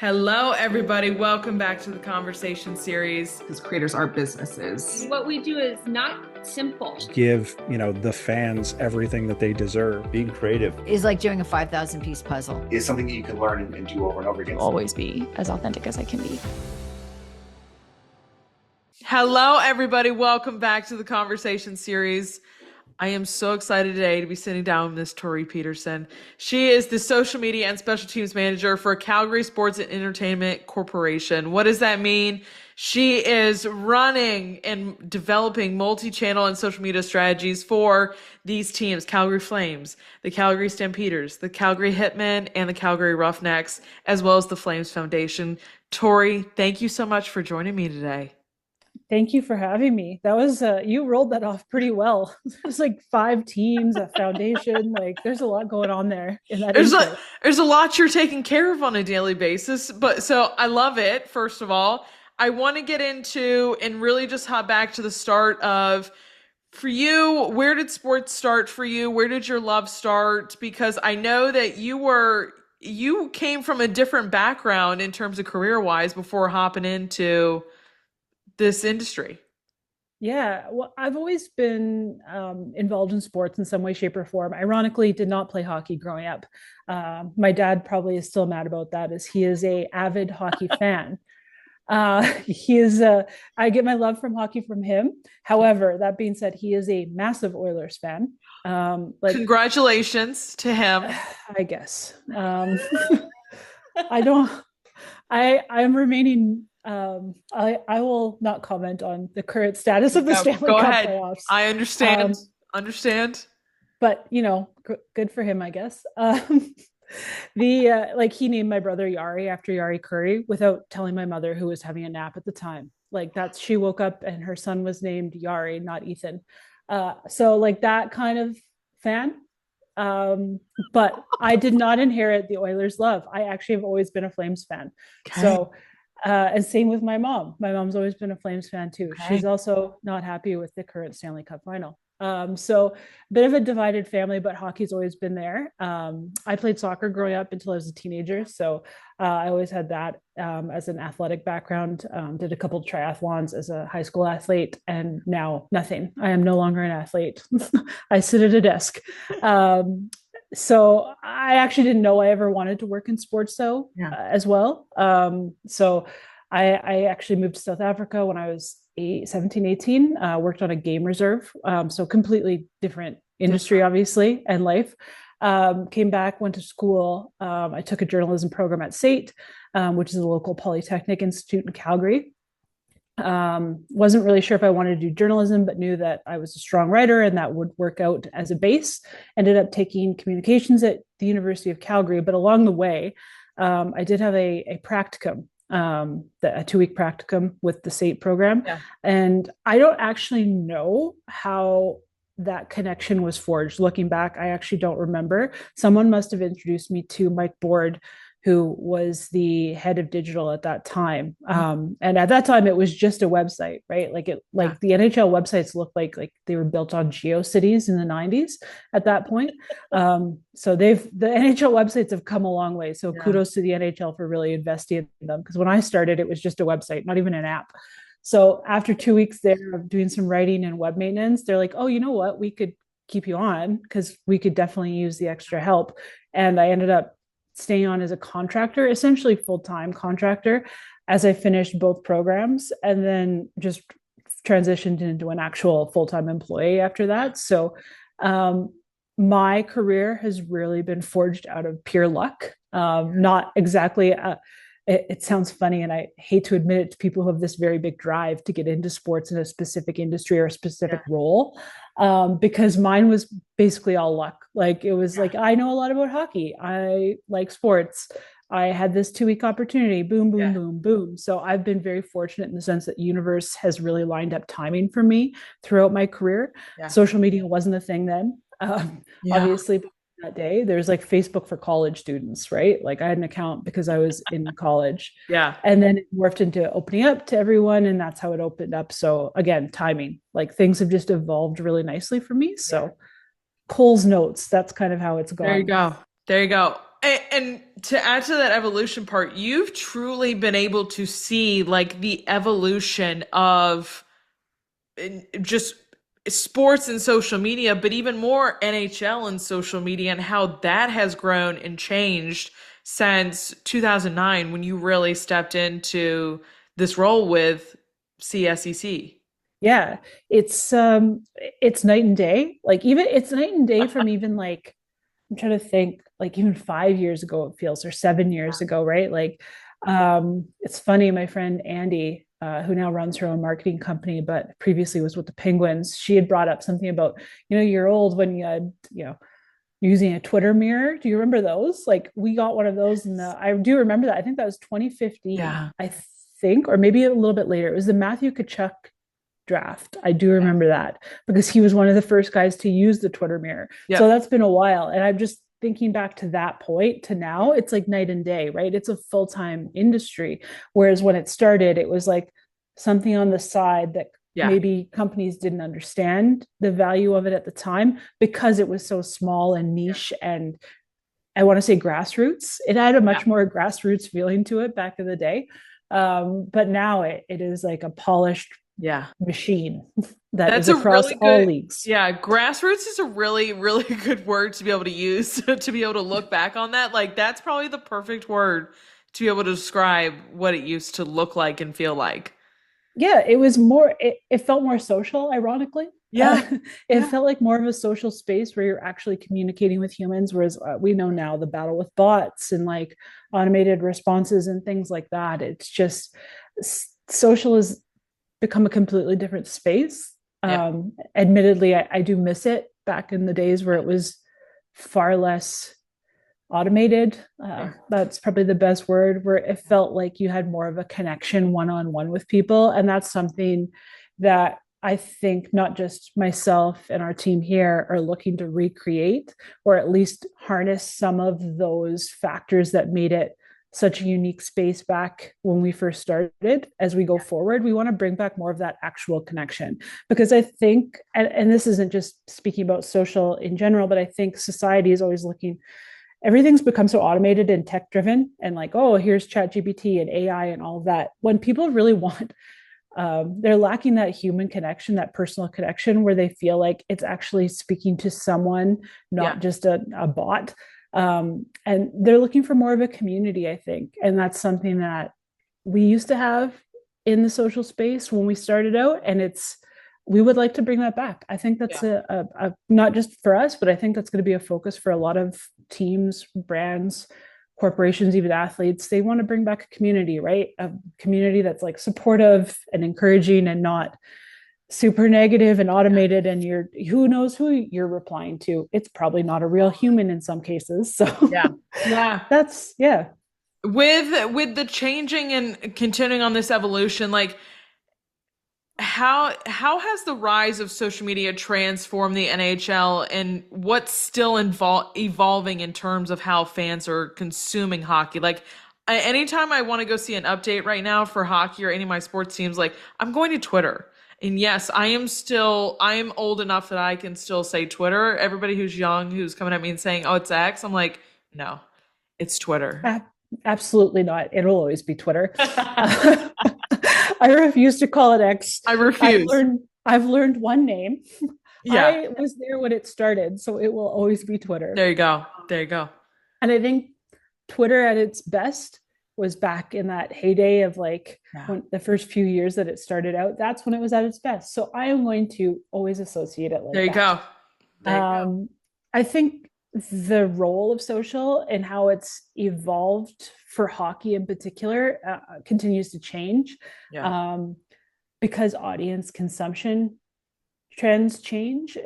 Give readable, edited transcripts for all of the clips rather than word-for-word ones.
Hello, everybody. Welcome back to the conversation series. Because creators are businesses. What we do is not simple. Give, the fans everything that they deserve. Being creative is like doing a 5,000 piece puzzle. is something that you can learn and do over and over again. Always be as authentic as I can be. Hello, everybody. Welcome back to the conversation series. I am so excited today to be sitting down with Miss Torie Peterson. She is the social media and special teams manager for Calgary Sports and Entertainment Corporation. What does that mean? She is running and developing multi-channel and social media strategies for these teams: Calgary Flames, the Calgary Stampeders, the Calgary Hitmen, and the Calgary Roughnecks, as well as the Flames Foundation. Torie, thank you so much for joining me today. Thank you for having me. That was you rolled that off pretty well. There's like 5 teams, a foundation. Like there's a lot going on there in that. There's a lot you're taking care of on a daily basis. But so I love it. First of all, I want to get into and really just hop back to the start of, for you, where did sports start for you? Where did your love start? Because I know that you came from a different background in terms of career-wise before hopping into this industry. Yeah, well, I've always been involved in sports in some way, shape, or form. Ironically, did not play hockey growing up. My dad probably is still mad about that, as he is a avid hockey fan. I get my love from hockey from him. However, that being said, he is a massive Oilers fan. Congratulations to him. I guess. I'm remaining. I will not comment on the current status of the Stanley Cup playoffs. I understand. But good for him, I guess. He named my brother Yari after Yari Curry without telling my mother, who was having a nap at the time. She woke up and her son was named Yari, not Ethan. So that kind of fan. But I did not inherit the Oilers love. I actually have always been a Flames fan. Okay. So and same with my mom. My mom's always been a Flames fan too. Okay. She's also not happy with the current Stanley Cup final. So a bit of a divided family, but hockey's always been there. I played soccer growing up until I was a teenager. So I always had that as an athletic background. Did a couple of triathlons as a high school athlete, and now nothing. I am no longer an athlete. I sit at a desk. So I actually didn't know I ever wanted to work in sports though, as well. So I actually moved to South Africa when I was 17, 18, worked on a game reserve. So completely different industry, obviously, and life. Came back, went to school. I took a journalism program at SAIT, which is a local polytechnic institute in Calgary. Wasn't really sure if I wanted to do journalism, but knew that I was a strong writer and that would work out as a base. Ended up taking communications at the University of Calgary, but along the way, I did have a practicum, a 2-week practicum with the SAIT program. Yeah. And I don't actually know how that connection was forged. Looking back, I actually don't remember. Someone must have introduced me to Mike Board, who was the head of digital at that time. And at that time, it was just a website, right? The NHL websites looked like they were built on GeoCities in the 90s at that point. So the NHL websites have come a long way. So kudos to the NHL for really investing in them. Because when I started, it was just a website, not even an app. So after 2 weeks there of doing some writing and web maintenance, they're like, oh, you know what? We could keep you on because we could definitely use the extra help. And I ended up staying on as a contractor, essentially full-time contractor, as I finished both programs, and then just transitioned into an actual full-time employee after that. So my career has really been forged out of pure luck. Not exactly it sounds funny, and I hate to admit it to people who have this very big drive to get into sports in a specific industry or a specific role, because mine was basically all luck. It was I know a lot about hockey. I like sports. I had this 2-week opportunity, boom, boom, boom, boom. So I've been very fortunate in the sense that the universe has really lined up timing for me throughout my career. Yeah. Social media wasn't a thing then. Obviously, that day there's Facebook for college students, right? I had an account because I was in college, and then it morphed into opening up to everyone, and that's how it opened up. So again, timing, things have just evolved really nicely for me. So Cole's notes, that's kind of how it's gone. There you go. And to add to that evolution part, you've truly been able to see like the evolution of just sports and social media, but even more NHL and social media and how that has grown and changed since 2009 when you really stepped into this role with CSEC. Yeah, it's night and day. Like even it's night and day from even like I'm trying to think like even 5 years ago it feels or 7 years ago, right? Like it's funny, my friend Andy, who now runs her own marketing company, but previously was with the Penguins, she had brought up something about, you're old when you had, using a Twitter mirror. Do you remember those? Like we got one of those I do remember that. I think that was 2015. Yeah. I think, or maybe a little bit later. It was the Matthew Tkachuk draft. I do remember that because he was one of the first guys to use the Twitter mirror. Yep. So that's been a while. And I'm just thinking back to that point to now, it's like night and day, right? It's a full-time industry. Whereas when it started, it was like something on the side that maybe companies didn't understand the value of it at the time because it was so small and niche and I want to say grassroots. It had a much more grassroots feeling to it back in the day. But now it is like a polished machine that's across really all leagues. Yeah, grassroots is a really, really good word to be able to use to be able to look back on that. Like that's probably the perfect word to be able to describe what it used to look like and feel like. Yeah, it was more, it felt more social, ironically. Yeah. It felt like more of a social space where you're actually communicating with humans, whereas we know now the battle with bots and like automated responses and things like that. It's just social has become a completely different space. Admittedly, I do miss it back in the days where it was far less automated. That's probably the best word, where it felt like you had more of a connection one-on-one with people. And that's something that I think not just myself and our team here are looking to recreate, or at least harness some of those factors that made it such a unique space back when we first started. As we go forward, we want to bring back more of that actual connection, because I think, and this isn't just speaking about social in general, but I think society is always looking, everything's become so automated and tech driven and like, oh, here's ChatGPT and AI and all of that. When people really want, they're lacking that human connection, that personal connection where they feel like it's actually speaking to someone, not just a bot. And they're looking for more of a community, I think. And that's something that we used to have in the social space when we started out. And we would like to bring that back. I think that's a not just for us, but I think that's going to be a focus for a lot of teams, brands, corporations, even athletes. They want to bring back a community, right? A community that's like supportive and encouraging and not super negative and automated. And who knows who you're replying to. It's probably not a real human in some cases. So that's With the changing and continuing on this evolution, like how has the rise of social media transformed the NHL, and what's still evolving in terms of how fans are consuming hockey? Like anytime I want to go see an update right now for hockey or any of my sports teams, like I'm going to Twitter. And yes, I am old enough that I can still say Twitter. Everybody who's young, who's coming at me and saying, oh, it's X, I'm like, no, it's Twitter. Absolutely not. It'll always be Twitter. I refuse to call it X. I refuse. I've learned one name. I was there when it started, so it will always be Twitter. There you go. And I think Twitter at its best was back in that heyday of like when the first few years that it started out. That's when it was at its best. So I am going to always associate it like there you that. go. I think the role of social and how it's evolved for hockey in particular continues to change because audience consumption trends change.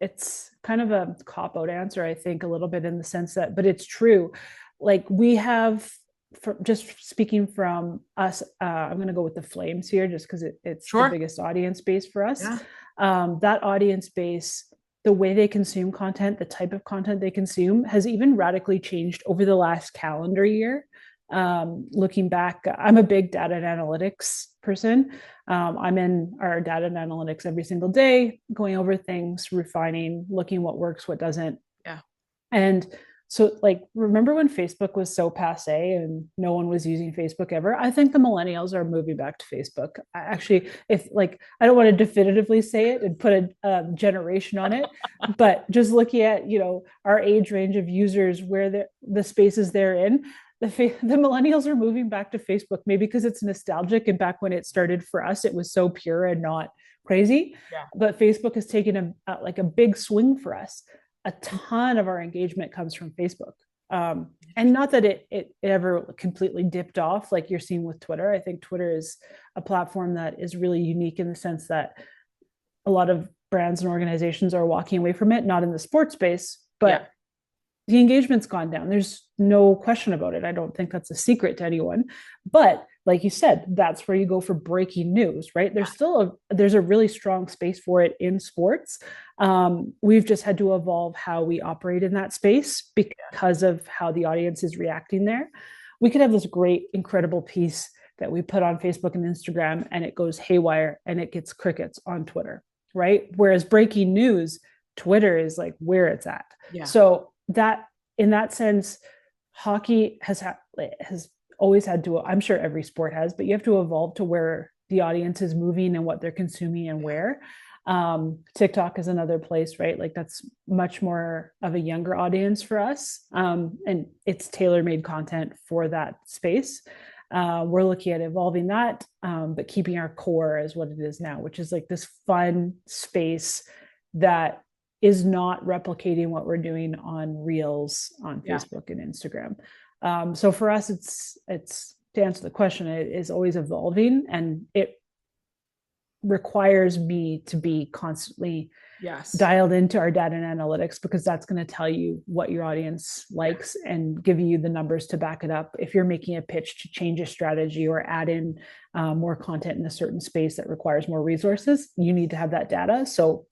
It's kind of a cop-out answer, I think, a little bit in the sense that, but it's true. Like we have, just speaking from us, I'm going to go with the Flames here just because it's the biggest audience base for us. That audience base, the way they consume content, the type of content they consume has even radically changed over the last calendar year. Looking back, I'm a big data and analytics person. I'm in our data and analytics every single day, going over things, refining, looking what works, what doesn't. And So like, remember when Facebook was so passe and no one was using Facebook ever? I think the millennials are moving back to Facebook. Actually, if like, I don't want to definitively say it and put a generation on it, but just looking at, our age range of users, where the spaces they're in, the millennials are moving back to Facebook, maybe because it's nostalgic. And back when it started for us, it was so pure and not crazy. Yeah. But Facebook has taken a big swing for us. A ton of our engagement comes from Facebook. And not that it ever completely dipped off like you're seeing with Twitter. I think Twitter is a platform that is really unique in the sense that a lot of brands and organizations are walking away from it, not in the sports space, but the engagement's gone down. There's no question about it. I don't think that's a secret to anyone. But like you said, that's where you go for breaking news, right? There's a really strong space for it in sports. We've just had to evolve how we operate in that space because of how the audience is reacting there. We could have this great, incredible piece that we put on Facebook and Instagram, and it goes haywire and it gets crickets on Twitter, right? Whereas breaking news, Twitter is like where it's at. Yeah. So that, in that sense, hockey has always had to, I'm sure every sport has, but you have to evolve to where the audience is moving and what they're consuming and where. TikTok is another place, right? Like that's much more of a younger audience for us. And it's tailor-made content for that space. We're looking at evolving that, but keeping our core as what it is now, which is like this fun space that is not replicating what we're doing on Reels on Facebook and Instagram. So for us, it's to answer the question, it is always evolving, and it requires me to be constantly dialed into our data and analytics, because that's going to tell you what your audience likes and give you the numbers to back it up. If you're making a pitch to change a strategy or add in more content in a certain space that requires more resources, you need to have that data. So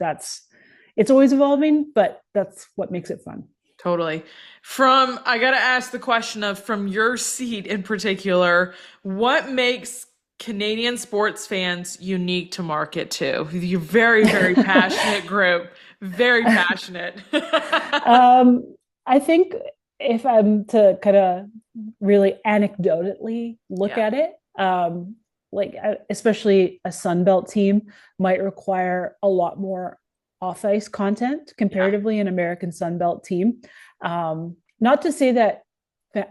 it's always evolving, but that's what makes it fun. Totally. I got to ask the question of, from your seat in particular, what makes Canadian sports fans unique to market to? You're very, very passionate group, very passionate. I think if I'm to kind of really anecdotally look at it, like especially a Sunbelt team might require a lot more off-ice content comparatively an American Sunbelt team. Not to say that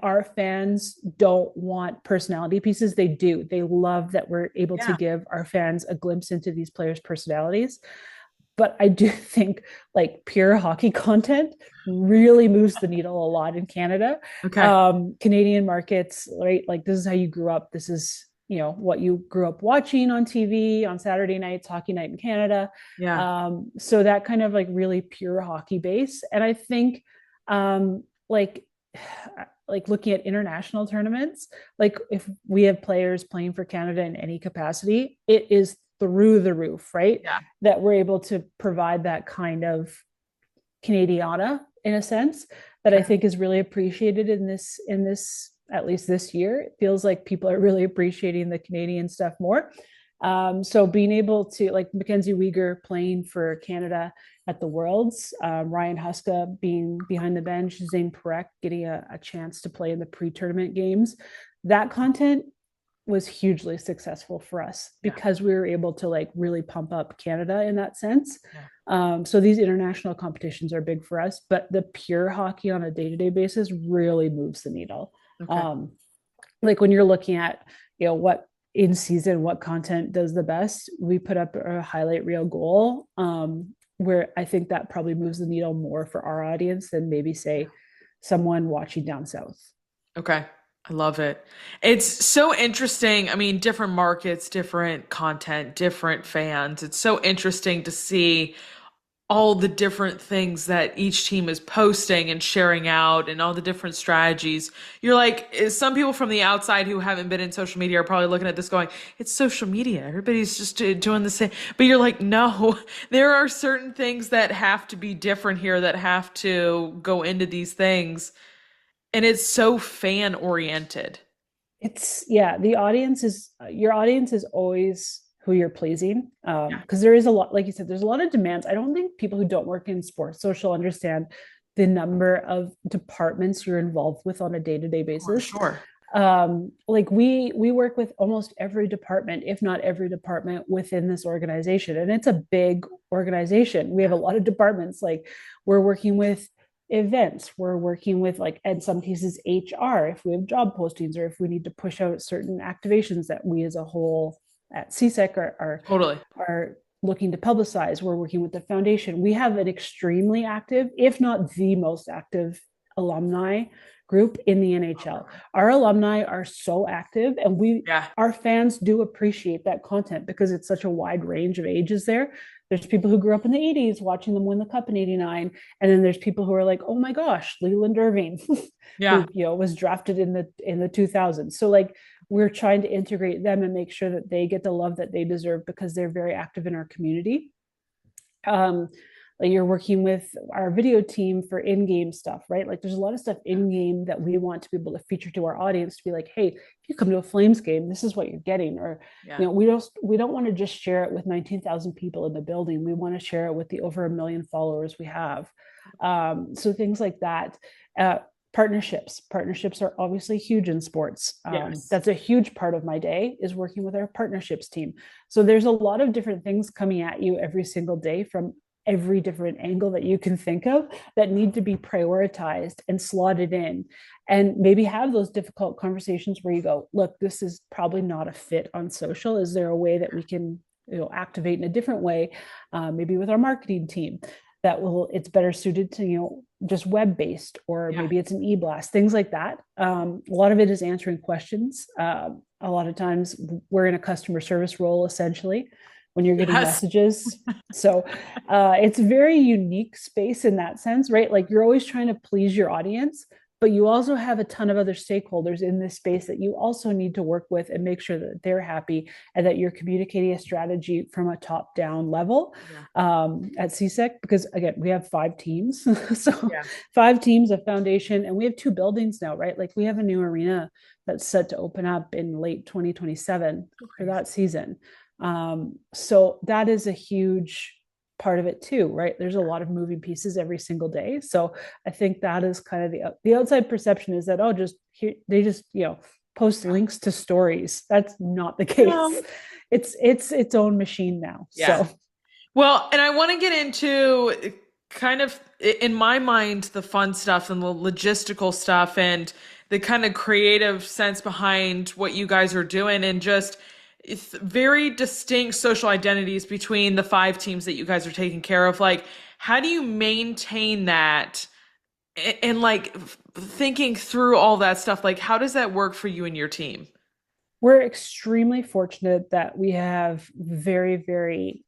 our fans don't want personality pieces. They do. They love that we're able to give our fans a glimpse into these players' personalities. But I do think like pure hockey content really moves the needle a lot in Canada. Okay. Canadian markets, right? Like this is how you grew up. This is, what you grew up watching on TV on Saturday nights, hockey night in Canada. So that kind of like really pure hockey base. And I think like looking at international tournaments, like if we have players playing for Canada in any capacity, it is through the roof, right? That we're able to provide that kind of Canadiana in a sense that I think is really appreciated in this, at least this year. It feels like people are really appreciating the Canadian stuff more. So being able to, like Mackenzie Weegar playing for Canada at the Worlds, Ryan Huska being behind the bench, Zane Perek getting a chance to play in the pre-tournament games, that content was hugely successful for us because we were able to like really pump up Canada in that sense. So these international competitions are big for us, but the pure hockey on a day-to-day basis really moves the needle. Like when you're looking at, what in season, what content does the best, we put up a highlight reel goal, where I think that probably moves the needle more for our audience than maybe say someone watching down south. Okay. I love it. It's so interesting. I mean, different markets, different content, different fans. It's so interesting to see all the different things that each team is posting and sharing out and all the different strategies. You're like, some people from the outside who haven't been in social media are probably looking at this going, it's social media. Everybody's just doing the same. But you're like, no, there are certain things that have to be different here, that have to go into these things. And it's so fan oriented. It's your audience is always who you're pleasing. Because there is a lot, like you said, there's a lot of demands. I don't think people who don't work in sports social understand the number of departments you're involved with on a day-to-day basis. Sure. Like we work with almost every department, if not every department within this organization, and it's a big organization. We have a lot of departments. Like we're working with events, we're working with, like, in some cases, HR, if we have job postings or if we need to push out certain activations that we as a whole at CSEC are looking to publicize. We're working with the foundation. We have an extremely active, if not the most active, alumni group in the NHL. Our alumni are so active, and our fans do appreciate that content because it's such a wide range of ages there. There's people who grew up in the 80s watching them win the cup in 89. And then there's people who are like, oh my gosh, Leland Irving, who, was drafted in the 2000s. So like, we're trying to integrate them and make sure that they get the love that they deserve because they're very active in our community. Like you're working with our video team for in-game stuff, right? Like there's a lot of stuff in-game that we want to be able to feature to our audience to be like, hey, if you come to a Flames game, this is what you're getting. Or, we don't want to just share it with 19,000 people in the building. We want to share it with the over 1 million followers we have. So things like that. Partnerships are obviously huge in sports. That's a huge part of my day, is working with our partnerships team. So there's a lot of different things coming at you every single day from every different angle that you can think of that need to be prioritized and slotted in, and maybe have those difficult conversations where you go, look, this is probably not a fit on social. Is there a way that we can activate in a different way, maybe with our marketing team that it's better suited to just web-based, or maybe it's an e-blast, things like that. A lot of it is answering questions. A lot of times we're in a customer service role, essentially, when you're getting messages. So it's a very unique space in that sense, right? Like you're always trying to please your audience, but you also have a ton of other stakeholders in this space that you also need to work with and make sure that they're happy and that you're communicating a strategy from a top-down level at CSEC. Because again, we have 5 teams. So 5 teams, a foundation, and we have 2 buildings now, right? Like we have a new arena that's set to open up in late 2027 for that season. So that is a huge part of it too, right? There's a lot of moving pieces every single day. So I think that is kind of the outside perception, is that, they just post links to stories. That's not the case. No. It's its own machine now. So well, and I want to get into kind of, in my mind, the fun stuff and the logistical stuff and the kind of creative sense behind what you guys are doing, and just it's very distinct social identities between the 5 teams that you guys are taking care of. Like, how do you maintain that? And like thinking through all that stuff, like how does that work for you and your team? We're extremely fortunate that we have very, very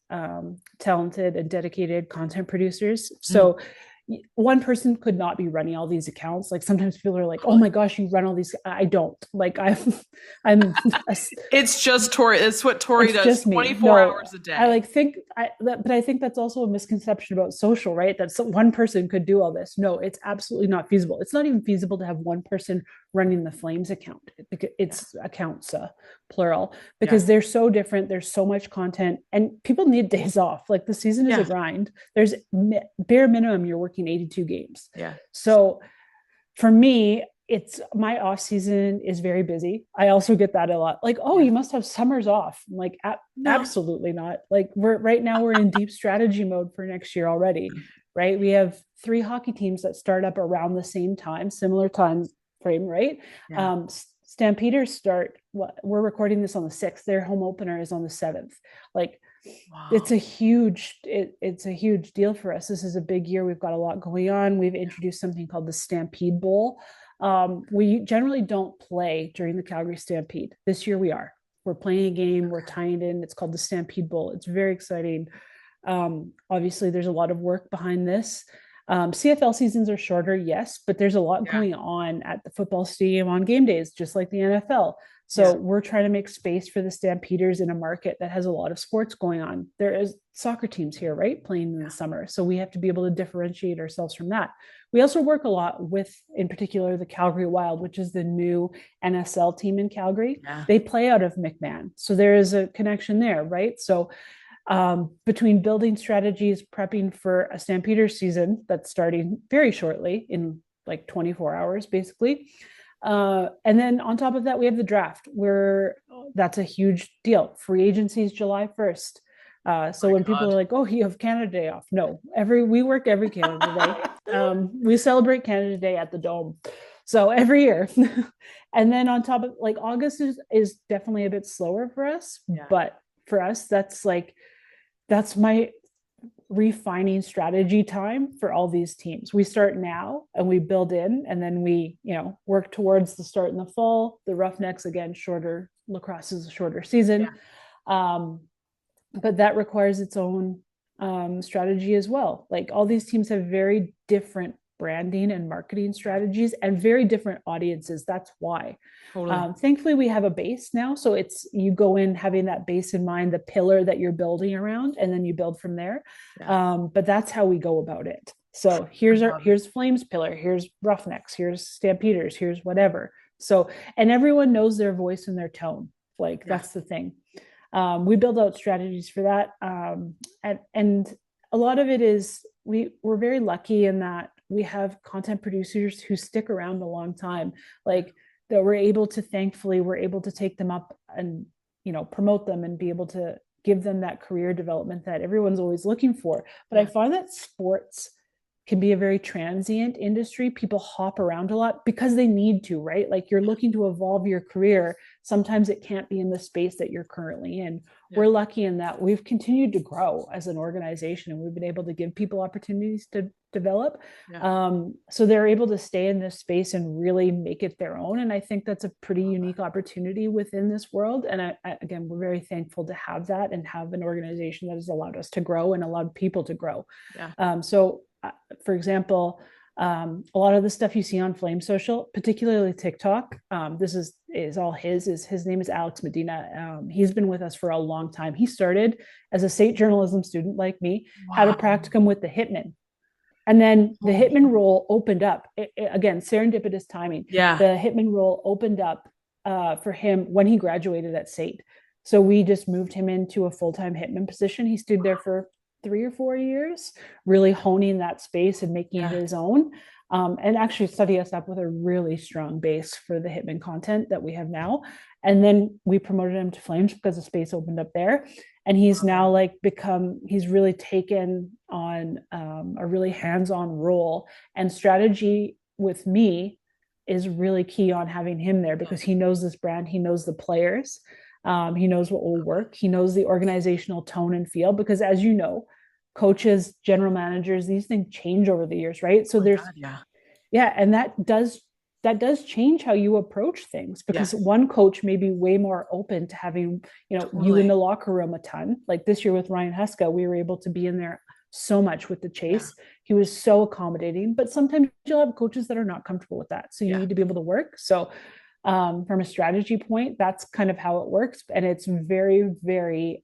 talented and dedicated content producers. So one person could not be running all these accounts. Like sometimes people are like, oh my gosh, you run all these. I don't. Like it's just Torie. It's what Torie does 24 hours a day. But I think that's also a misconception about social, right? That one person could do all this. No, it's absolutely not feasible. It's not even feasible to have one person running the Flames account. It's accounts, plural, because they're so different. There's so much content and people need days off. Like the season is a grind. There's bare minimum, you're working 82 games. So for me, it's my off season is very busy. I also get that a lot. Like, you must have summers off. I'm like, absolutely not. Like right now we're in deep strategy mode for next year already, right? We have 3 hockey teams that start up around the same time, similar time frame, right? Stampeders start, we're recording this on the 6th. Their home opener is on the 7th. Like, it's a huge deal for us. This is a big year. We've got a lot going on. We've introduced something called the Stampede Bowl. We generally don't play during the Calgary Stampede. This year we're playing a game, we're tying it in. It's called the Stampede Bowl. It's very exciting. Obviously there's a lot of work behind this. CFL seasons are shorter, yes, but there's a lot going on at the football stadium on game days, just like the NFL. So we're trying to make space for the Stampeders in a market that has a lot of sports going on. There is soccer teams here, right, playing in the summer. So we have to be able to differentiate ourselves from that. We also work a lot with, in particular, the Calgary Wild, which is the new NSL team in Calgary. They play out of McMahon. So there is a connection there, right? So Between building strategies, prepping for a Stampeders season that's starting very shortly in like 24 hours, basically. And then on top of that, we have the draft, where that's a huge deal. Free agency is July 1st. So when people are like, "Oh, you have Canada Day off," no, we work every Canada Day. We celebrate Canada Day at the Dome, so every year. And then on top of like August is definitely a bit slower for us, but for us, that's my refining strategy time for all these teams. We start now and we build in, and then we, work towards the start in the fall. The Roughnecks, again, shorter, lacrosse is a shorter season. But that requires its own strategy as well. Like all these teams have very different branding and marketing strategies and very different audiences. That's why. Totally. Thankfully, we have a base now. So you go in having that base in mind, the pillar that you're building around, and then you build from there. But that's how we go about it. So here's Flames pillar, here's Roughnecks, here's Stampeders, here's whatever. So, and everyone knows their voice and their tone. Like that's the thing. We build out strategies for that. And a lot of it is we're very lucky in that we have content producers who stick around a long time, like that we're able to take them up and, promote them and be able to give them that career development that everyone's always looking for. But I find that sports can be a very transient industry. People hop around a lot because they need to, right? Like you're looking to evolve your career. Sometimes it can't be in the space that you're currently in. We're lucky in that we've continued to grow as an organization, and we've been able to give people opportunities to develop. So they're able to stay in this space and really make it their own. And I think that's a pretty unique opportunity within this world. And again, we're very thankful to have that and have an organization that has allowed us to grow and allowed people to grow. For example, a lot of the stuff you see on Flame Social, particularly TikTok, this is all his name is Alex Medina. He's been with us for a long time. He started as a SAIT journalism student like me, had a practicum with the Hitmen. And then the Hitman role opened up. Again, serendipitous timing. The Hitman role opened up for him when he graduated at SAIT. So we just moved him into a full-time Hitman position. He stood there for 3 or 4 years, really honing that space and making it his own, and actually setting us up with a really strong base for the Hitman content that we have now. And then we promoted him to Flames because the space opened up there. And he's now he's really taken on a really hands-on role, and strategy with me is really key on having him there because he knows this brand, he knows the players. He knows what will work. He knows the organizational tone and feel, because as you know, coaches, general managers, these things change over the years, right? So and that does change how you approach things, because one coach may be way more open to having, you in the locker room a ton. Like this year with Ryan Huska, we were able to be in there so much with the chase. He was so accommodating, but sometimes you'll have coaches that are not comfortable with that. So you need to be able to work. So from a strategy point, that's kind of how it works. And it's very, very,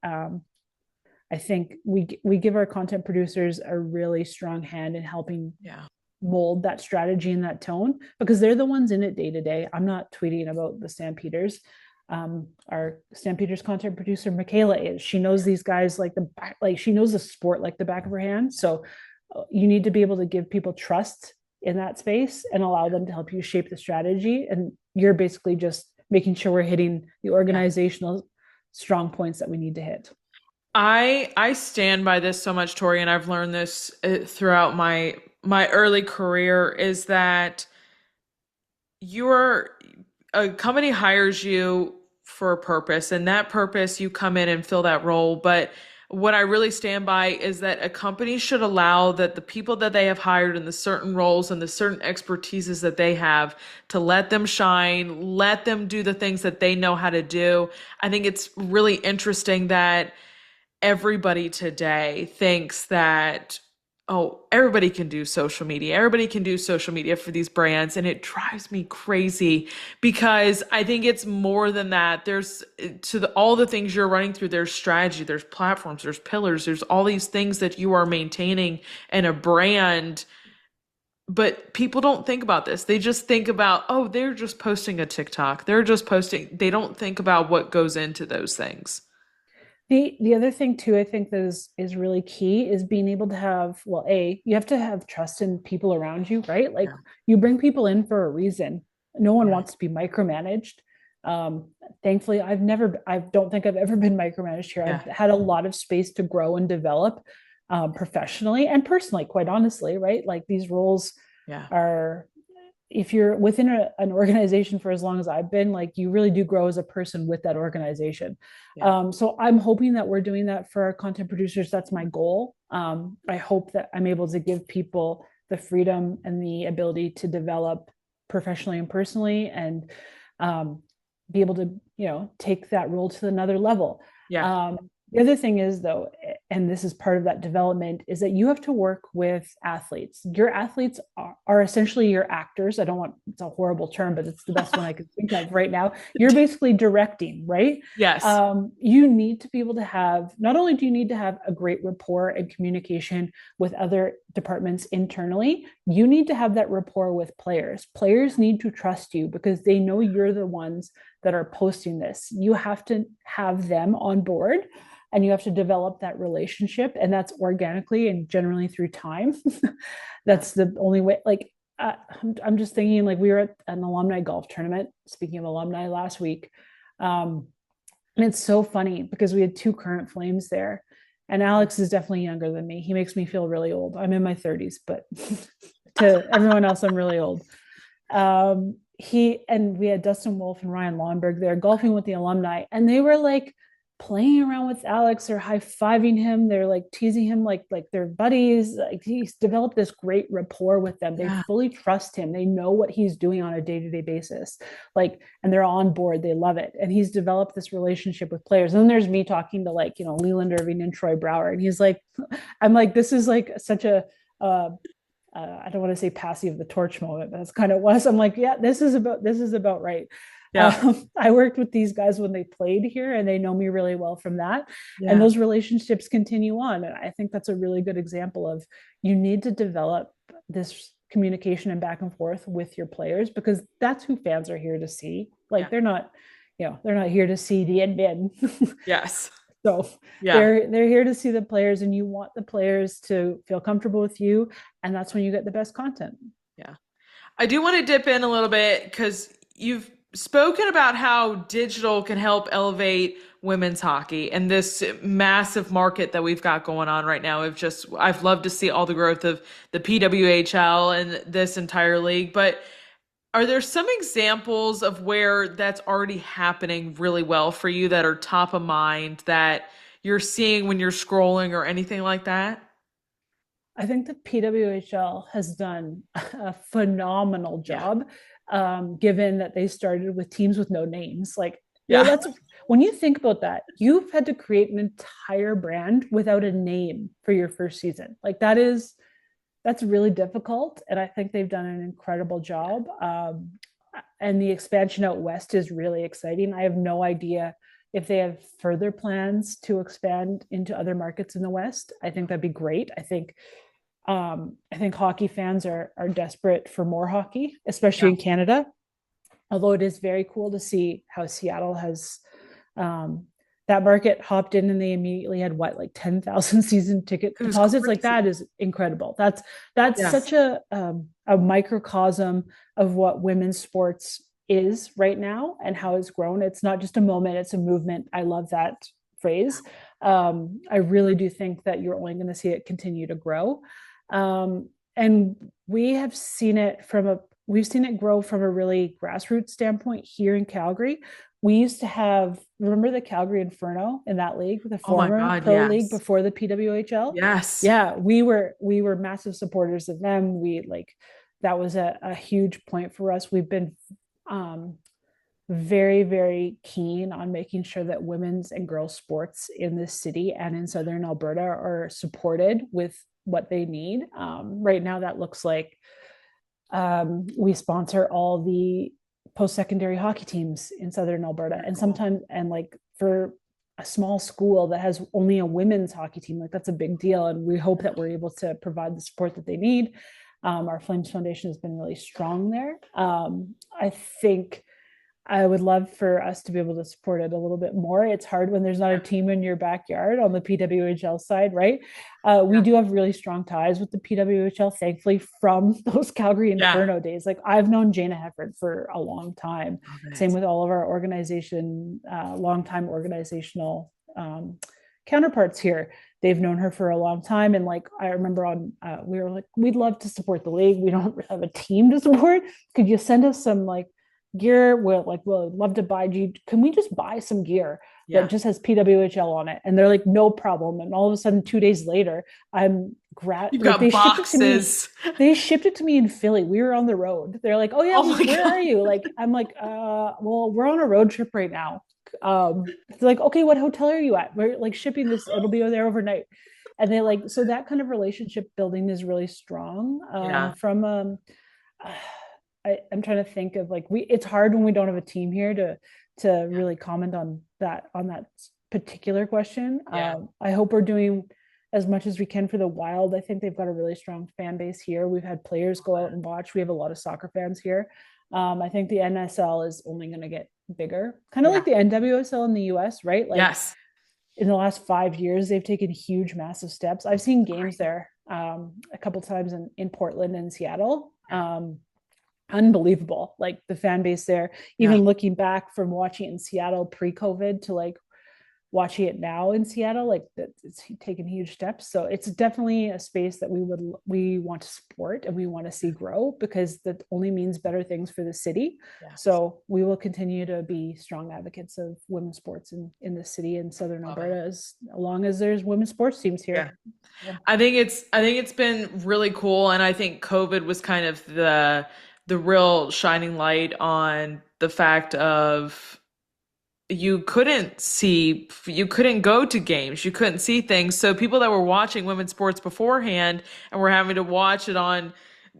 I think we give our content producers a really strong hand in helping mold that strategy and that tone, because they're the ones in it day to day. I'm not tweeting about the Stampeders. Our Stampeders content producer, Michaela, is. She knows these guys she knows the sport like the back of her hand. So you need to be able to give people trust in that space and allow them to help you shape the strategy. And you're basically just making sure we're hitting the organizational strong points that we need to hit. I stand by this so much, Torie, and I've learned this throughout my early career, is that a company hires you for a purpose, and that purpose you come in and fill that role. But what I really stand by is that a company should allow that the people that they have hired in the certain roles and the certain expertises that they have, to let them shine, let them do the things that they know how to do. I think it's really interesting that everybody today thinks that, everybody can do social media. Everybody can do social media for these brands. And it drives me crazy, because I think it's more than that. There's all the things you're running through, there's strategy, there's platforms, there's pillars, there's all these things that you are maintaining in a brand. But people don't think about this. They just think about, they're just posting a TikTok. They don't think about what goes into those things. The other thing too, I think that is really key is being able to have, well, you have to have trust in people around you, right? Like Yeah. you bring people in for a reason. No one Yeah. wants to be micromanaged. Thankfully, I don't think I've ever been micromanaged here. Yeah. I've had a lot of space to grow and develop professionally and personally, quite honestly, right? Like these roles Yeah. are, if you're within an organization for as long as I've been, like you really do grow as a person with that organization. Yeah. So I'm hoping that we're doing that for our content producers. That's my goal. I hope that I'm able to give people the freedom and the ability to develop professionally and personally, and be able to, take that role to another level. Yeah. The other thing is, though, and this is part of that development, is that you have to work with athletes. Your athletes are essentially your actors. I don't want, it's a horrible term, but it's the best one I can think of right now. You're basically directing, right? Yes. You need to be able to have, not only do you need to have a great rapport and communication with other departments internally, you need to have that rapport with players. Players need to trust you because they know you're the ones that are posting this. You have to have them on board, and you have to develop that relationship, and that's organically and generally through time. That's the only way. Like I'm just thinking, like we were at an alumni golf tournament, speaking of alumni, last week, and it's so funny because we had two current flames there, and Alex is definitely younger than me. He makes me feel really old. I'm in my 30s, but to everyone else, I'm really old. We had Dustin Wolf and Ryan Lomberg there golfing with the alumni, and they were like playing around with Alex or high-fiving him. They're like teasing him like they're buddies. Like he's developed this great rapport with them. They fully trust him. They know what he's doing on a day-to-day basis. Like, and they're on board. They love it. And he's developed this relationship with players. And then there's me talking to Leland Irving and Troy Brower. And he's like, I'm like, this is like such a I don't want to say passing of the torch moment, but that's kind of was. I'm like, yeah, this is about right. Yeah. I worked with these guys when they played here, and they know me really well from that. Yeah. And those relationships continue on. And I think that's a really good example of, you need to develop this communication and back and forth with your players, because that's who fans are here to see. Like they're not here to see the admin. Yes. So they're here to see the players, and you want the players to feel comfortable with you, and that's when you get the best content. Yeah. I do want to dip in a little bit because you've spoken about how digital can help elevate women's hockey and this massive market that we've got going on right now. I've loved to see all the growth of the PWHL and this entire league, but are there some examples of where that's already happening really well for you that are top of mind that you're seeing when you're scrolling or anything like that? I think the PWHL has done a phenomenal job, given that they started with teams with no names. Like, that's when you think about that, you've had to create an entire brand without a name for your first season. Like that's really difficult, and I think they've done an incredible job. And the expansion out west is really exciting. I have no idea if they have further plans to expand into other markets in the west. I think that'd be great. I think hockey fans are desperate for more hockey, especially in Canada. Although it is very cool to see how Seattle has that market hopped in, and they immediately had 10,000 season ticket deposits. Crazy. Like that is incredible. That's such a microcosm of what women's sports is right now and how it's grown. It's not just a moment, it's a movement. I love that phrase. I really do think that you're only going to see it continue to grow. And we've seen it grow from a really grassroots standpoint here in Calgary. We used to remember the Calgary Inferno in that league, the former pro league before the PWHL? Yes. Yeah, we were massive supporters of them. That was a huge point for us. We've been very, very keen on making sure that women's and girls sports in this city and in Southern Alberta are supported with what they need. Right now, that looks like we sponsor all the post-secondary hockey teams in Southern Alberta, and sometimes, and like for a small school that has only a women's hockey team, like that's a big deal, and we hope that we're able to provide the support that they need. Our Flames Foundation has been really strong there. I think I would love for us to be able to support it a little bit more. It's hard when there's not a team in your backyard on the PWHL side, right? We do have really strong ties with the PWHL, thankfully, from those Calgary Inferno days. Like I've known Jana Hefford for a long time. Same with all of our organization, longtime organizational counterparts here. They've known her for a long time. And like, I remember we were like, we'd love to support the league. We don't have a team to support. Could you send us some like gear? We'll love to buy you. Can we just buy some gear that just has PWHL on it? And they're like, no problem. And all of a sudden, 2 days later, You've got boxes. They shipped it to me in Philly. We were on the road. They're like, oh yeah, where are you? Like, I'm like, well, we're on a road trip right now. It's like, okay, what hotel are you at? We're like shipping this, it'll be there overnight. And they like, so that kind of relationship building is really strong. I'm trying to think of like, it's hard when we don't have a team here to really comment on that particular question. I hope we're doing as much as we can for the Wild. I think they've got a really strong fan base here. We've had players go out and watch. We have a lot of soccer fans here. I think the NSL is only going to get bigger, kind of like the NWSL in the US, right? Like in the last 5 years, they've taken huge, massive steps. I've seen games there a couple times in Portland and Seattle. Unbelievable. Like the fan base there, even looking back from watching it in Seattle pre-COVID to like watching it now in Seattle, like it's taken huge steps. So it's definitely a space that we want to support and we want to see grow, because that only means better things for the city. So we will continue to be strong advocates of women's sports in the city in Southern Alberta, as long as there's women's sports teams here. I think it's been really cool. And I think COVID was kind of the real shining light on the fact of you couldn't go to games, you couldn't see things. So people that were watching women's sports beforehand and were having to watch it on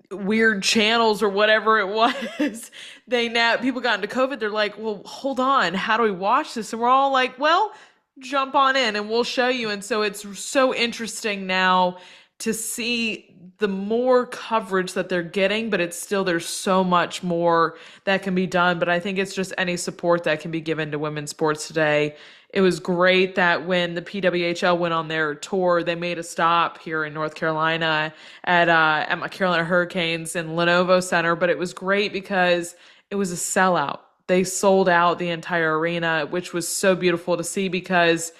weird channels or whatever it was, people got into COVID. They're like, well, hold on, how do we watch this? And we're all like, well, jump on in and we'll show you. And so it's so interesting now to see the more coverage that they're getting, but there's so much more that can be done. But I think it's just any support that can be given to women's sports today. It was great that when the PWHL went on their tour, they made a stop here in North Carolina at my Carolina Hurricanes in Lenovo Center. But it was great because it was a sellout. They sold out the entire arena, which was so beautiful to see, because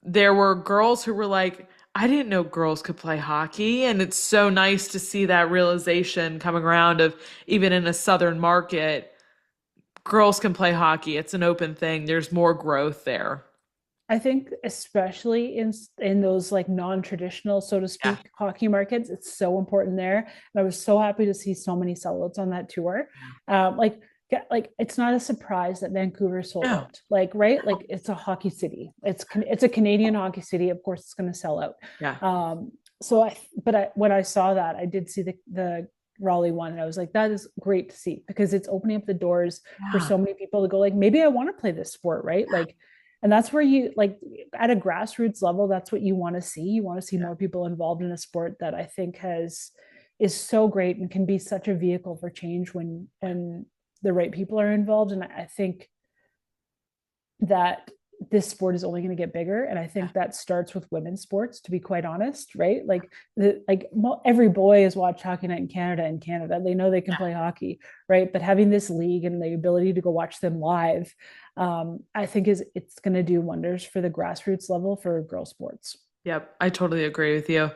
there were girls who were like, I didn't know girls could play hockey. And it's so nice to see that realization coming around of, even in a Southern market, girls can play hockey. It's an open thing. There's more growth there. I think especially in those like non-traditional, so to speak, hockey markets, it's so important there. And I was so happy to see so many sellouts on that tour. Like it's not a surprise that Vancouver sold out. Like, right? Like it's a hockey city. It's a Canadian hockey city. Of course, it's going to sell out. When I saw that, I did see the Raleigh one, and I was like, that is great to see, because it's opening up the doors for so many people to go like, maybe I want to play this sport, right? Like, and that's where you like at a grassroots level, that's what you want to see. You want to see more people involved in a sport that I think is so great and can be such a vehicle for change when the right people are involved. And I think that this sport is only going to get bigger. And I think that starts with women's sports, to be quite honest, right? Like every boy has watched Hockey Night in Canada. They know they can play hockey, right? But having this league and the ability to go watch them live, I think it's going to do wonders for the grassroots level for girls sports. Yep, I totally agree with you.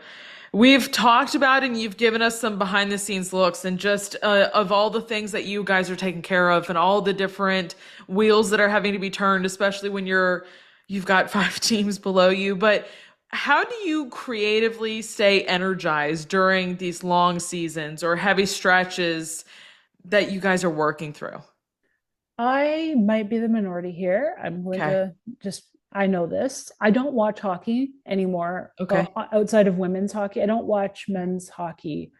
We've talked about, and you've given us some behind the scenes looks, and just of all the things that you guys are taking care of and all the different wheels that are having to be turned, especially when you've got 5 teams below you. But how do you creatively stay energized during these long seasons or heavy stretches that you guys are working through? I might be the minority here. I'm going to I know this. I don't watch hockey anymore. Outside of women's hockey, I don't watch men's hockey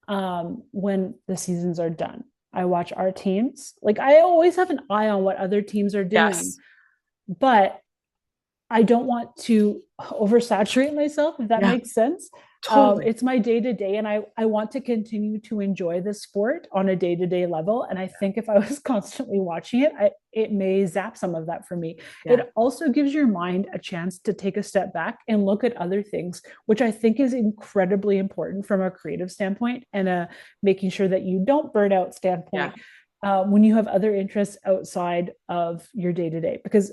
when the seasons are done. I watch our teams. Like, I always have an eye on what other teams are doing, but I don't want to oversaturate myself, if that makes sense. Totally. It's my day to day, and I want to continue to enjoy the sport on a day to day level. And I think if I was constantly watching it, it may zap some of that for me. Yeah. It also gives your mind a chance to take a step back and look at other things, which I think is incredibly important from a creative standpoint and making sure that you don't burn out standpoint. When you have other interests outside of your day to day, because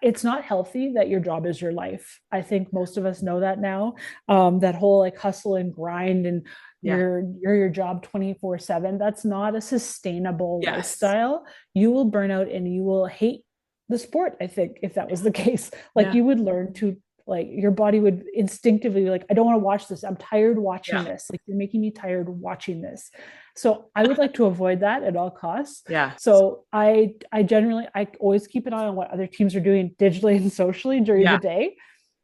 it's not healthy that your job is your life. I think most of us know that now. That whole like hustle and grind and you're your job 24/7. That's not a sustainable lifestyle. You will burn out and you will hate the sport. I think if that was the case, like you would learn to, like, your body would instinctively be like, I don't want to watch this. I'm tired watching this. Like, you're making me tired watching this. So I would like to avoid that at all costs. So I always keep an eye on what other teams are doing digitally and socially during the day,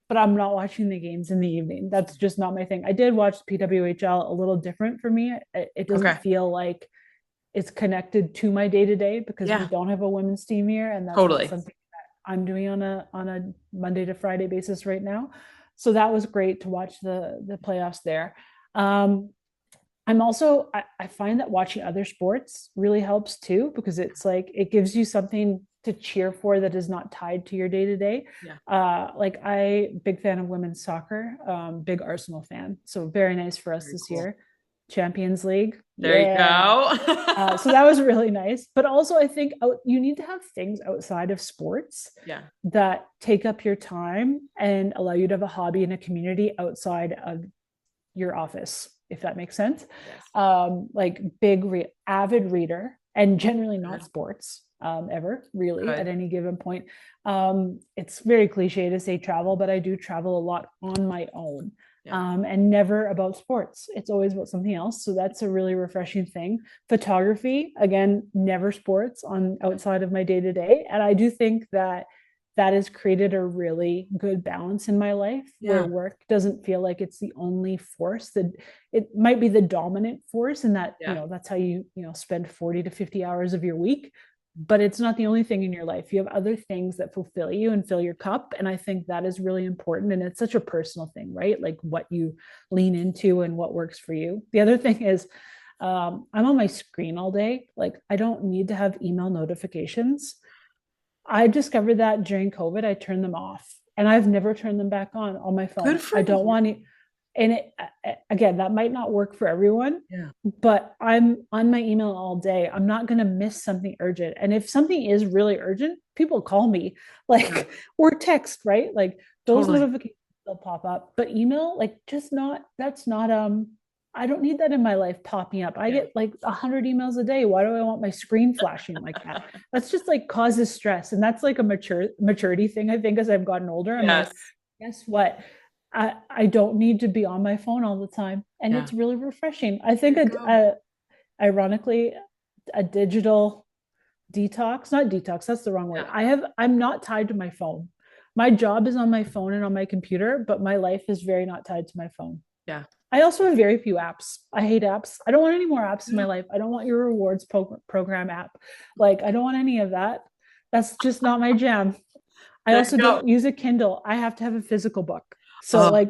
but I'm not watching the games in the evening. That's just not my thing. I did watch PWHL, a little different for me. It doesn't feel like it's connected to my day to day because we don't have a women's team here, and that's not something that I'm doing on a Monday to Friday basis right now. So that was great to watch the playoffs there. I'm also, I find that watching other sports really helps too, because it's like, it gives you something to cheer for that is not tied to your day to day. Like, big fan of women's soccer, big Arsenal fan. So very nice for us this year. Champions League. There you go. So that was really nice. But also I think you need to have things outside of sports that take up your time and allow you to have a hobby and a community outside of your office, if that makes sense. Like, avid reader, and generally not sports ever really at any given point. It's very cliche to say travel, but I do travel a lot on my own. And never about sports. It's always about something else. So that's a really refreshing thing. Photography, again, never sports outside of my day to day. And I do think that has created a really good balance in my life where work doesn't feel like it's the only force. That it might be the dominant force, and that that's how you spend 40 to 50 hours of your week. But it's not the only thing in your life. You have other things that fulfill you and fill your cup. And I think that is really important. And it's such a personal thing, right? Like, what you lean into and what works for you. The other thing is, I'm on my screen all day. Like, I don't need to have email notifications. I discovered that during COVID, I turned them off, and I've never turned them back on my phone. I don't want to. And again, that might not work for everyone, but I'm on my email all day. I'm not going to miss something urgent. And if something is really urgent, people call me, like, or text, right? Like, those notifications will pop up, but email, like, that's not, I don't need that in my life popping up. I get like 100 emails a day. Why do I want my screen flashing like that? That's just like causes stress. And that's like a maturity thing, I think, as I've gotten older. I'm like, guess what? I don't need to be on my phone all the time. And it's really refreshing. I think ironically, a digital detox, not detox, that's the wrong word. I'm not tied to my phone. My job is on my phone and on my computer, but my life is very not tied to my phone. I also have very few apps. I hate apps. I don't want any more apps in my life. I don't want your rewards program app. Like, I don't want any of that. That's just not my jam. I also don't use a Kindle. I have to have a physical book. So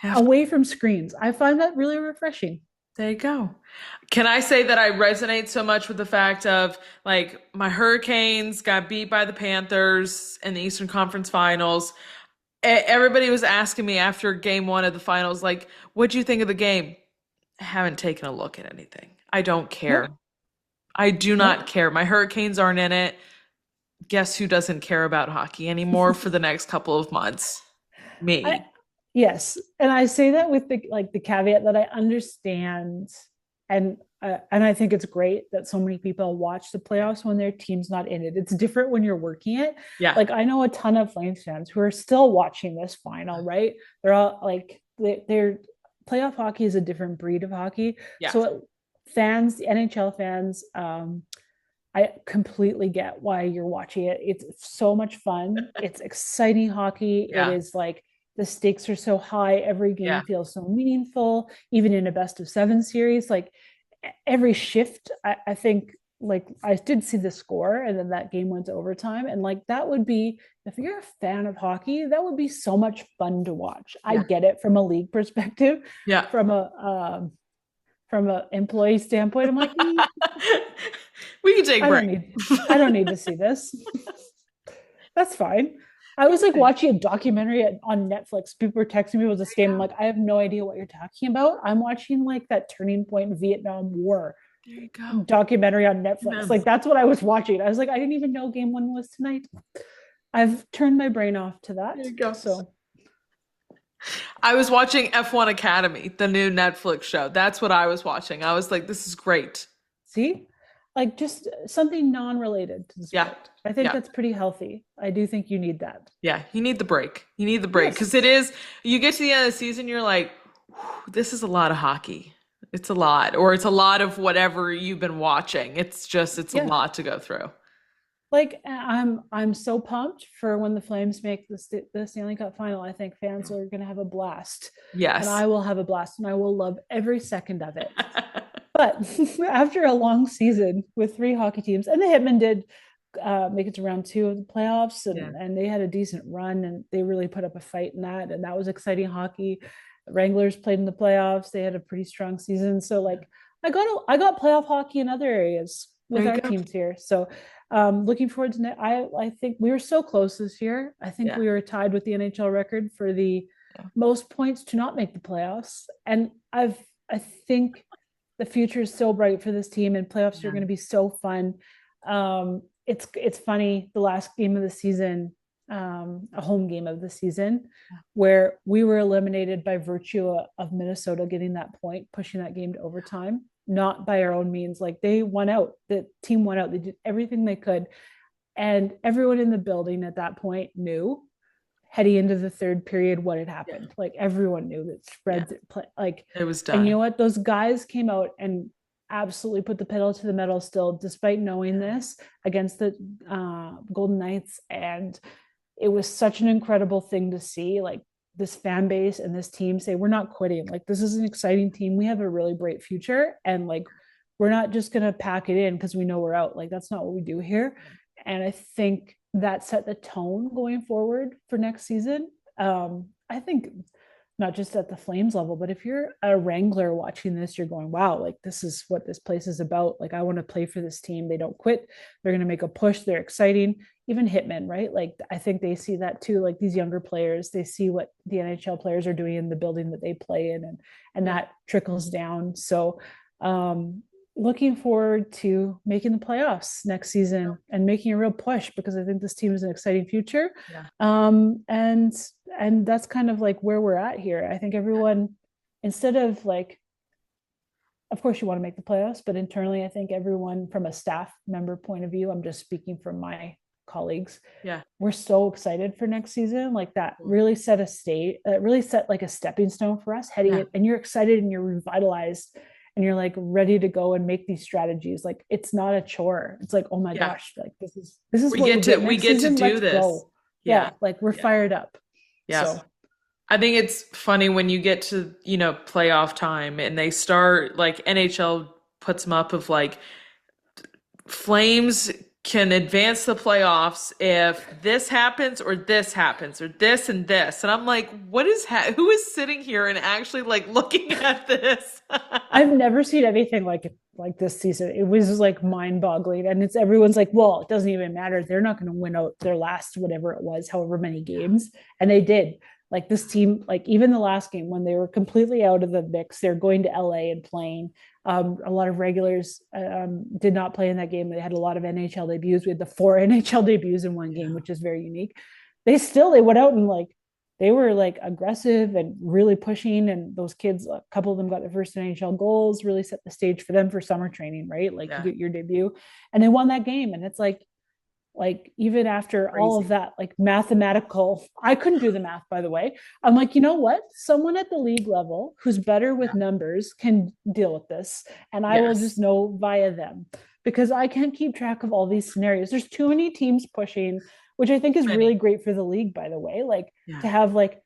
away from screens, I find that really refreshing. There you go. Can I say that I resonate so much with the fact of, like, my Hurricanes got beat by the Panthers in the Eastern Conference Finals. Everybody was asking me after game one of the finals, like, what'd you think of the game? I haven't taken a look at anything. I don't care. I do not care. My Hurricanes aren't in it. Guess who doesn't care about hockey anymore for the next couple of months? Me. Yes. And I say that with the caveat that I understand, and I think it's great that so many people watch the playoffs when their team's not in it. It's different when you're working it. Like, I know a ton of Flames fans who are still watching this final, right? They're all like, they're playoff hockey is a different breed of hockey. So fans, NHL fans, I completely get why you're watching it. It's so much fun. It's exciting hockey. It is like, the stakes are so high. Every game feels so meaningful, even in a best of 7 series. Like, every shift, I think like I did see the score, and then that game went to overtime, and like that would be, if you're a fan of hockey, that would be so much fun to watch. I get it from a league perspective. Yeah. From a employee standpoint, I'm like, we can take a break. I don't need to see this. That's fine. I was like watching a documentary on Netflix. People were texting me about this game. I'm like, I have no idea what you're talking about. I'm watching like that Turning Point Vietnam War documentary on Netflix. Like that's what I was watching. I was like, I didn't even know game 1 was tonight. I've turned my brain off to that. There you go. So I was watching F1 Academy, the new Netflix show. That's what I was watching. I was like, this is great. See? Like just something non-related to the sport. I think that's pretty healthy. I do think you need that. Yeah, you need the break. You need the break because it is, you get to the end of the season, you're like, this is a lot of hockey. It's a lot, or it's a lot of whatever you've been watching. It's a lot to go through. Like I'm so pumped for when the Flames make the Stanley Cup final. I think fans are going to have a blast. Yes. And I will have a blast, and I will love every second of it. But after a long season with 3 hockey teams, and the Hitmen did make it to round 2 of the playoffs, and they had a decent run, and they really put up a fight in that, and that was exciting hockey. Wranglers played in the playoffs. They had a pretty strong season. So like I got playoff hockey in other areas with our teams here. So looking forward to I think we were so close this year. I think we were tied with the NHL record for the most points to not make the playoffs. And I think the future is so bright for this team, and playoffs are going to be so fun. It's funny, the last game of the season, a home game of the season, where we were eliminated by virtue of Minnesota getting that point, pushing that game to overtime, not by our own means. Like they won out, the team won out, they did everything they could. And everyone in the building at that point knew, heading into the third period, what had happened. Like everyone knew that spreads like it was done. And you know what? Those guys came out and absolutely put the pedal to the metal still, despite knowing this, against the Golden Knights. And it was such an incredible thing to see, like this fan base and this team say, we're not quitting. Like this is an exciting team. We have a really bright future. And like, we're not just going to pack it in because we know we're out. Like that's not what we do here. And I think that set the tone going forward for next season. I think not just at the Flames level, but if you're a Wrangler watching this, you're going, wow, like this is what this place is about. Like I want to play for this team. They don't quit. They're going to make a push. They're exciting. Even Hitmen, right? Like I think they see that too. Like these younger players, they see what the NHL players are doing in the building that they play in, and that trickles down. So looking forward to making the playoffs next season and making a real push, because I think this team is an exciting future. And that's kind of like where we're at here. I think everyone, instead of like, of course you want to make the playoffs, but internally, I think everyone from a staff member point of view, I'm just speaking from my colleagues. We're so excited for next season. Like that really set like a stepping stone for us heading in, and you're excited and you're revitalized and you're like ready to go and make these strategies. Like it's not a chore. It's like, oh my gosh, like this is we get to do this. Like we're fired up. So I think it's funny when you get to, playoff time and they start, like NHL puts them up of like, Flames can advance the playoffs if this happens or this happens or this and this. And I'm like, who is sitting here and actually like looking at this? I've never seen anything like this season. It was like mind boggling. And everyone's like, well, it doesn't even matter. They're not going to win out their last, whatever it was, however many games. And they did. Like this team, like even the last game when they were completely out of the mix, they're going to LA and playing. A lot of regulars did not play in that game. They had a lot of NHL debuts. We had the 4 NHL debuts in one game, which is very unique. They went out and like, they were like aggressive and really pushing. And those kids, a couple of them got their first NHL goals, really set the stage for them for summer training, right? Like you get your debut, and they won that game. And it's like even after all of that, like mathematical, I couldn't do the math, by the way. I'm like, you know what? Someone at the league level who's better with numbers can deal with this. And I will just know via them, because I can't keep track of all these scenarios. There's too many teams pushing, which I think is really great for the league, by the way, like to have like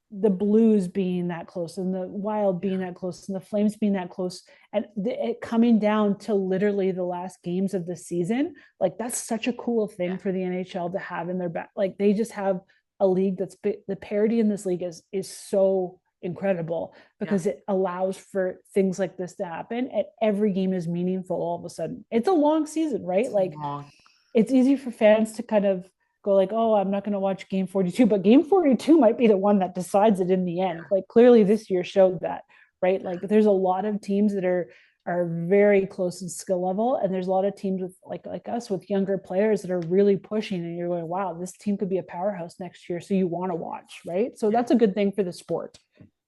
the Blues being that close and the Wild being that close and the Flames being that close and it coming down to literally the last games of the season, like that's such a cool thing for the NHL to have in their back. Like they just have a league that's the parity in this league is so incredible because it allows for things like this to happen and every game is meaningful all of a sudden. It's a long season, right? It's like long. It's easy for fans to kind of go like, oh, I'm not going to watch game 42, but game 42 might be the one that decides it in the end. Like clearly this year showed that, right? Like there's a lot of teams that are very close in skill level. And there's a lot of teams with like us with younger players that are really pushing and you're going, wow, this team could be a powerhouse next year. So you want to watch, right? So that's a good thing for the sport.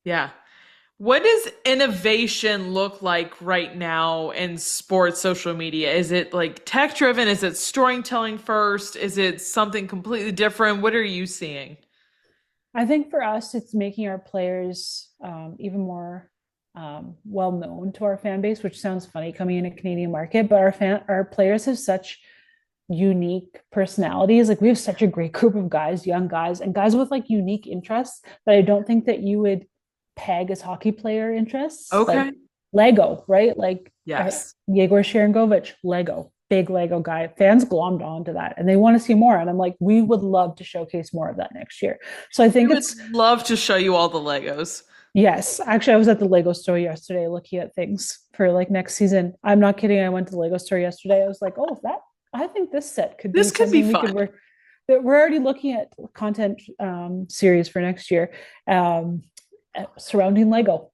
Yeah. What does innovation look like right now in sports social media? Is it like tech driven? Is it storytelling first? Is it something completely different? What are you seeing? I think for us, it's making our players even more well known to our fan base, which sounds funny coming in a Canadian market, but our players have such unique personalities. Like we have such a great group of guys, young guys, and guys with like unique interests that I don't think that you would peg as hockey player interests. Okay. Like Lego, right? Like Yes. Yegor Sharangovich, Lego, big Lego guy. Fans glommed onto that and they want to see more. And I'm like, we would love to showcase more of that next year. So I think We would love to show you all the Legos. yes. Actually, I was at the Lego store yesterday looking at things for like next season. I'm not kidding. I went to the Lego store yesterday. I was like, oh, I think this set could be something we could work. We're already looking at content series for next year surrounding Lego.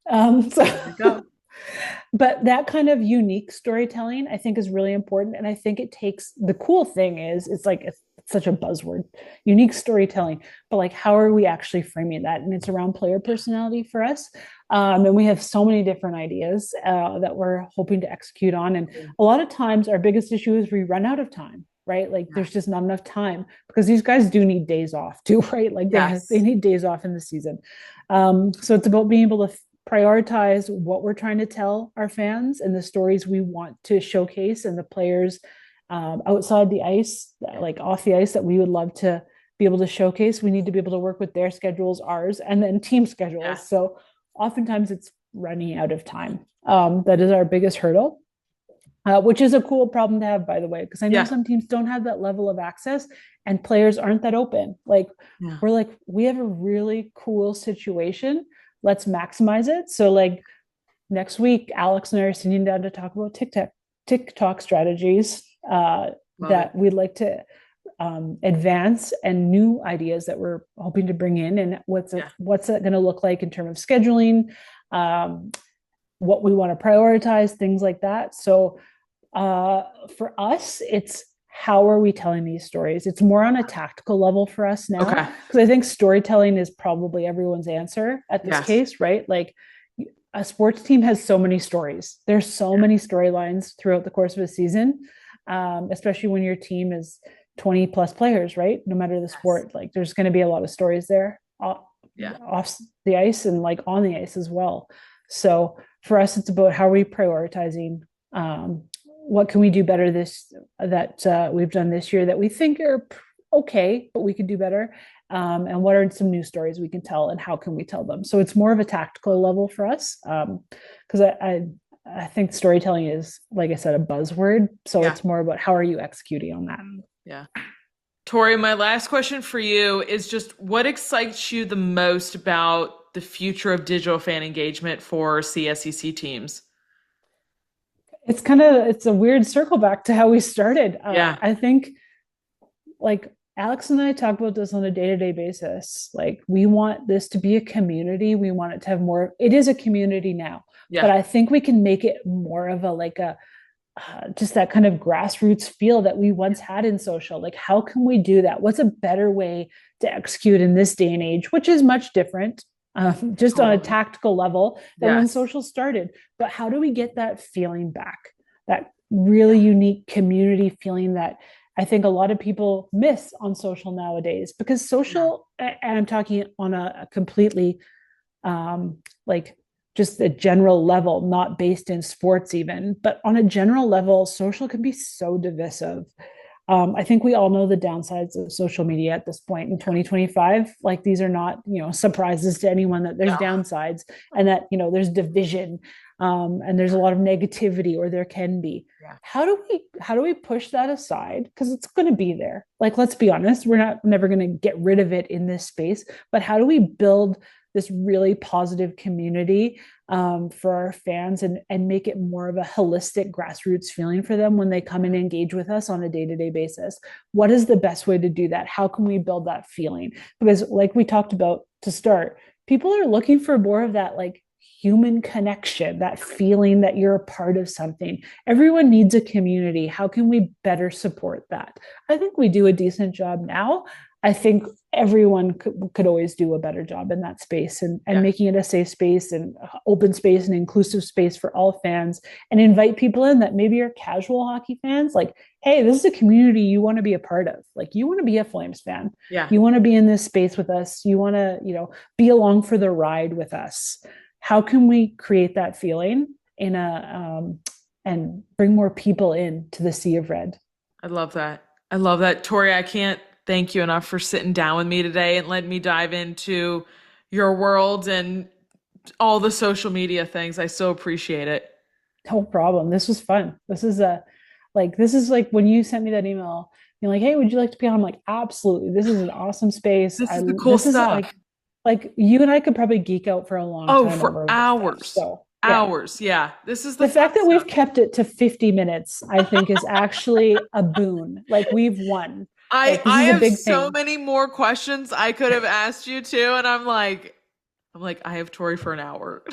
But that kind of unique storytelling, I think, is really important. And I think it takes the cool thing is it's like it's such a buzzword, unique storytelling. But like, how are we actually framing that? And it's around player personality for us. And we have so many different ideas that we're hoping to execute on. And a lot of times, our biggest issue is we run out of time. Right, like there's just not enough time because these guys do need days off too, right? Like they need days off in the season. So it's about being able to prioritize what we're trying to tell our fans and the stories we want to showcase and the players outside the ice, like off the ice, that we would love to be able to showcase. We need to be able to work with their schedules, ours, and then team schedules. So oftentimes it's running out of time. That is our biggest hurdle. Which is a cool problem to have, by the way, because I know some teams don't have that level of access and players aren't that open. Like we're like, we have a really cool situation. Let's maximize it. So like next week, Alex and I are sitting down to talk about TikTok strategies that we'd like to advance and new ideas that we're hoping to bring in and what's it going to look like in terms of scheduling, what we want to prioritize, things like that. So for us, it's how are we telling these stories? It's more on a tactical level for us now. Because I think storytelling is probably everyone's answer at this case, right? Like a sports team has so many stories. There's so many storylines throughout the course of a season, especially when your team is 20 plus players, right? No matter the sport, like there's going to be a lot of stories there off the ice and like on the ice as well. So for us, it's about how are we prioritizing what can we do better that we've done this year that we think are okay, but we could do better. And what are some new stories we can tell and how can we tell them? So it's more of a tactical level for us. Because I think storytelling is, like I said, a buzzword. So it's more about how are you executing on that? Yeah. Torie, my last question for you is just what excites you the most about the future of digital fan engagement for CSEC teams? It's a weird circle back to how we started. I think like Alex and I talk about this on a day-to-day basis. Like we want this to be a community. We want it to have more. It is a community now, but I think we can make it more of a just that kind of grassroots feel that we once had in social. Like how can we do that? What's a better way to execute in this day and age, which is much different. Just on a tactical level than when social started. But how do we get that feeling back? That really unique community feeling that I think a lot of people miss on social nowadays because social, and I'm talking on a completely like just a general level, not based in sports even, but on a general level, social can be so divisive. I think we all know the downsides of social media at this point in 2025. Like these are not, surprises to anyone that there's downsides and that, there's division, and there's a lot of negativity, or there can be. Yeah. How do we push that aside? Because it's going to be there. Like, let's be honest, we're never going to get rid of it in this space, but how do we build this really positive community for our fans and make it more of a holistic grassroots feeling for them when they come and engage with us on a day-to-day basis? What is the best way to do that? How can we build that feeling? Because like we talked about to start, people are looking for more of that like human connection, that feeling that you're a part of something. Everyone needs a community. How can we better support that? I think we do a decent job now. I think everyone could always do a better job in that space and making it a safe space and open space and inclusive space for all fans, and invite people in that maybe are casual hockey fans. Like, hey, this is a community you want to be a part of. Like, you want to be a Flames fan. Yeah. You want to be in this space with us. You want to, be along for the ride with us. How can we create that feeling and bring more people in to the Sea of Red? I love that. Torie, I can't thank you enough for sitting down with me today and letting me dive into your world and all the social media things. I so appreciate it. No problem. This was fun. This is like when you sent me that email, you're like, hey, would you like to be on? I'm like, absolutely. This is an awesome space. This is the cool stuff. Like you and I could probably geek out for a long time. Oh, for hours. So hours. Yeah. This is the fact that we've kept it to 50 minutes, I think is actually a boon. Like, we've won. I have so many more questions I could have asked you too. And I'm like, I have Torie for an hour.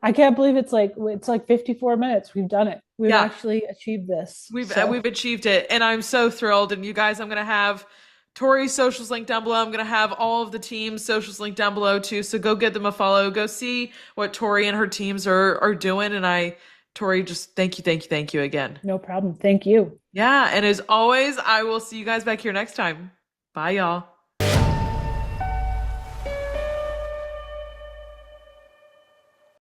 I can't believe it's like 54 minutes. We've done it. We've actually achieved this. We've achieved it. And I'm so thrilled. And you guys, I'm going to have Torie's socials linked down below. I'm going to have all of the team's socials linked down below too. So go give them a follow. Go see what Torie and her teams are doing. And Torie, just thank you again. No problem. Thank you. Yeah. And as always, I will see you guys back here next time. Bye, y'all.